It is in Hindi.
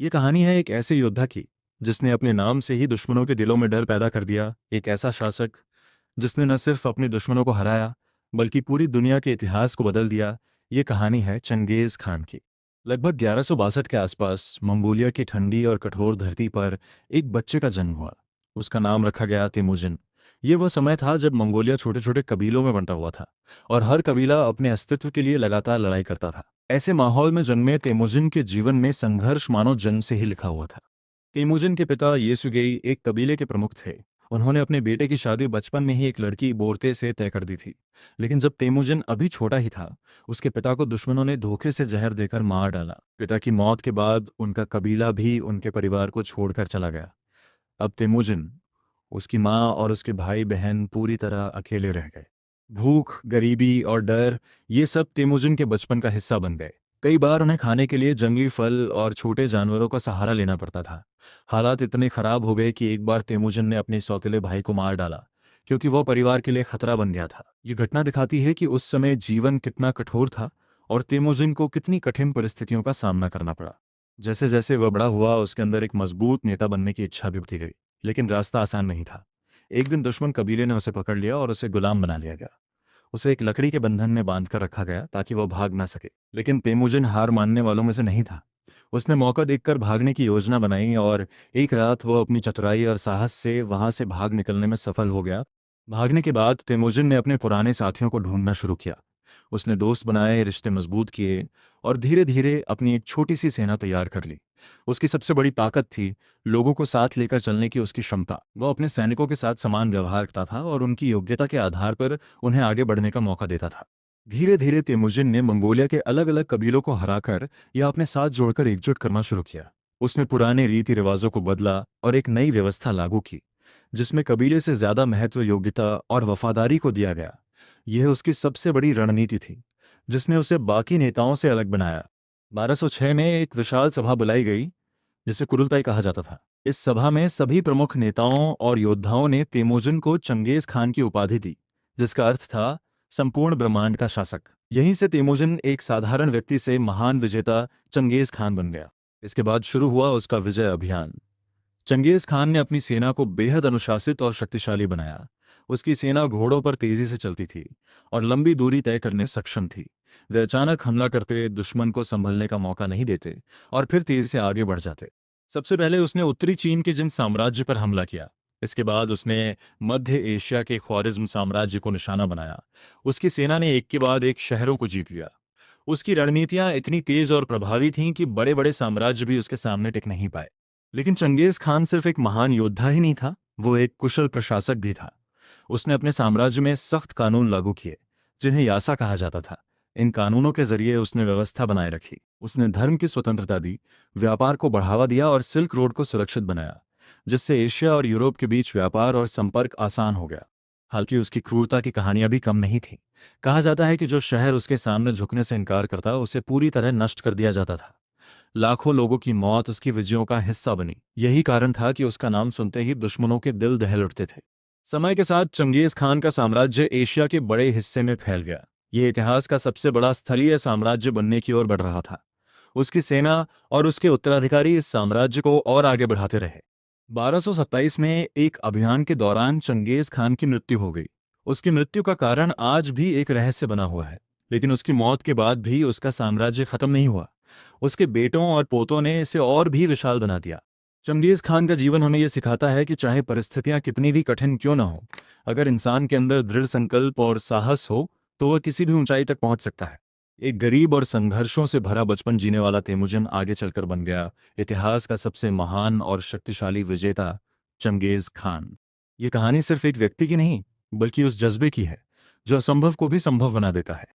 ये कहानी है एक ऐसे योद्धा की जिसने अपने नाम से ही दुश्मनों के दिलों में डर पैदा कर दिया। एक ऐसा शासक जिसने न सिर्फ अपने दुश्मनों को हराया बल्कि पूरी दुनिया के इतिहास को बदल दिया। ये कहानी है चंगेज़ खान की। लगभग 1162 के आसपास मंगोलिया की ठंडी और कठोर धरती पर एक बच्चे का जन्म हुआ। उसका नाम रखा गया तेमुजिन। ये वह समय था जब मंगोलिया छोटे छोटे कबीलों में बंटा हुआ था और हर कबीला अपने अस्तित्व के लिए लगातार लड़ाई करता था। ऐसे माहौल में जन्मे तेमुजिन के जीवन में संघर्ष मानो जन्म से ही लिखा हुआ था। तेमुजिन के पिता येसुगेई एक कबीले के प्रमुख थे। उन्होंने अपने बेटे की शादी बचपन में ही एक लड़की बोरते से तय कर दी थी। लेकिन जब तेमुजिन अभी छोटा ही था, उसके पिता को दुश्मनों ने धोखे से जहर देकर मार डाला। पिता की मौत के बाद उनका कबीला भी उनके परिवार को छोड़कर चला गया। अब तेमुजिन, उसकी माँ और उसके भाई बहन पूरी तरह अकेले रह गए। भूख, गरीबी और डर, ये सब तेमुजिन के बचपन का हिस्सा बन गए। कई बार उन्हें खाने के लिए जंगली फल और छोटे जानवरों का सहारा लेना पड़ता था। हालात इतने खराब हो गए कि एक बार तेमुजिन ने अपने सौतेले भाई को मार डाला, क्योंकि वह परिवार के लिए खतरा बन गया था। ये घटना दिखाती है कि उस समय जीवन कितना कठोर था और तेमुजिन को कितनी कठिन परिस्थितियों का सामना करना पड़ा। जैसे जैसे वह बड़ा हुआ, उसके अंदर एक मजबूत नेता बनने की इच्छा भी उठती गई। लेकिन रास्ता आसान नहीं था। एक दिन दुश्मन कबीले ने उसे पकड़ लिया और उसे गुलाम बना लिया गया। उसे एक लकड़ी के बंधन में बांधकर रखा गया ताकि वह भाग ना सके। लेकिन तेमुजिन हार मानने वालों में से नहीं था। उसने मौका देखकर भागने की योजना बनाई और एक रात वो अपनी चतुराई और साहस से वहां से भाग निकलने में सफल हो गया। भागने के बाद तेमुजिन ने अपने पुराने साथियों को ढूंढना शुरू किया। उसने दोस्त बनाए, रिश्ते मजबूत किए और धीरे धीरे अपनी एक छोटी सी सेना तैयार कर ली। उसकी सबसे बड़ी ताकत थी लोगों को साथ लेकर चलने की उसकी क्षमता। वो अपने सैनिकों के साथ समान व्यवहार करता था और उनकी योग्यता के आधार पर उन्हें आगे बढ़ने का मौका देता था। धीरे धीरे तेमुजिन ने मंगोलिया के अलग अलग कबीलों को हराकर या अपने साथ जोड़कर एकजुट करना शुरू किया। उसने पुराने रीति रिवाजों को बदला और एक नई व्यवस्था लागू की, जिसमें कबीले से ज्यादा महत्व योग्यता और वफादारी को दिया गया। यह उसकी सबसे बड़ी रणनीति थी, जिसने उसे बाकी नेताओं से अलग बनाया। 1206 में एक विशाल सभा बुलाई गई, जिसे कुरुलताई कहा जाता था। इस सभा में सभी प्रमुख नेताओं और योद्धाओं ने तेमुजिन को चंगेज खान की उपाधि दी, जिसका अर्थ था संपूर्ण ब्रह्मांड का शासक। यहीं से तेमुजिन एक साधारण व्यक्ति से महान विजेता चंगेज खान बन गया। इसके बाद शुरू हुआ उसका विजय अभियान। चंगेज खान ने अपनी सेना को बेहद अनुशासित और शक्तिशाली बनाया। उसकी सेना घोड़ों पर तेजी से चलती थी और लंबी दूरी तय करने में सक्षम थी। वे अचानक हमला करते, दुश्मन को संभलने का मौका नहीं देते और फिर तेजी से आगे बढ़ जाते। सबसे पहले उसने उत्तरी चीन के जिन साम्राज्य पर हमला किया। इसके बाद उसने मध्य एशिया के ख्वारिज्म साम्राज्य को निशाना बनाया। उसकी सेना ने एक के बाद एक शहरों को जीत लिया। उसकी रणनीतियां इतनी तेज और प्रभावी थीं कि बड़े बड़े साम्राज्य भी उसके सामने टिक नहीं पाए। लेकिन चंगेज खान सिर्फ एक महान योद्धा ही नहीं था, वो एक कुशल प्रशासक भी था। उसने अपने साम्राज्य में सख्त कानून लागू किए, जिन्हें यासा कहा जाता था। इन कानूनों के जरिए उसने व्यवस्था बनाए रखी। उसने धर्म की स्वतंत्रता दी, व्यापार को बढ़ावा दिया और सिल्क रोड को सुरक्षित बनाया, जिससे एशिया और यूरोप के बीच व्यापार और संपर्क आसान हो गया। हालांकि उसकी क्रूरता की कहानियां भी कम नहीं थीं। कहा जाता है कि जो शहर उसके सामने झुकने से इनकार करता, उसे पूरी तरह नष्ट कर दिया जाता था। लाखों लोगों की मौत उसकी विजयों का हिस्सा बनी। यही कारण था कि उसका नाम सुनते ही दुश्मनों के दिल दहल उठते थे। समय के साथ चंगेज खान का साम्राज्य एशिया के बड़े हिस्से में फैल गया। ये इतिहास का सबसे बड़ा स्थलीय साम्राज्य बनने की ओर बढ़ रहा था। उसकी सेना और उसके उत्तराधिकारी इस साम्राज्य को और आगे बढ़ाते रहे। 1227 में एक अभियान के दौरान चंगेज खान की मृत्यु हो गई। उसकी मृत्यु का कारण आज भी एक रहस्य बना हुआ है। लेकिन उसकी मौत के बाद भी उसका साम्राज्य खत्म नहीं हुआ। उसके बेटों और पोतों ने इसे और भी विशाल बना दिया। चंगेज खान का जीवन हमें यह सिखाता है कि चाहे परिस्थितियां कितनी भी कठिन क्यों ना हो, अगर इंसान के अंदर दृढ़ संकल्प और साहस हो, तो वह किसी भी ऊंचाई तक पहुंच सकता है। एक गरीब और संघर्षों से भरा बचपन जीने वाला तेमुजिन आगे चलकर बन गया इतिहास का सबसे महान और शक्तिशाली विजेता, चंगेज खान। ये कहानी सिर्फ एक व्यक्ति की नहीं, बल्कि उस जज्बे की है जो असंभव को भी संभव बना देता है।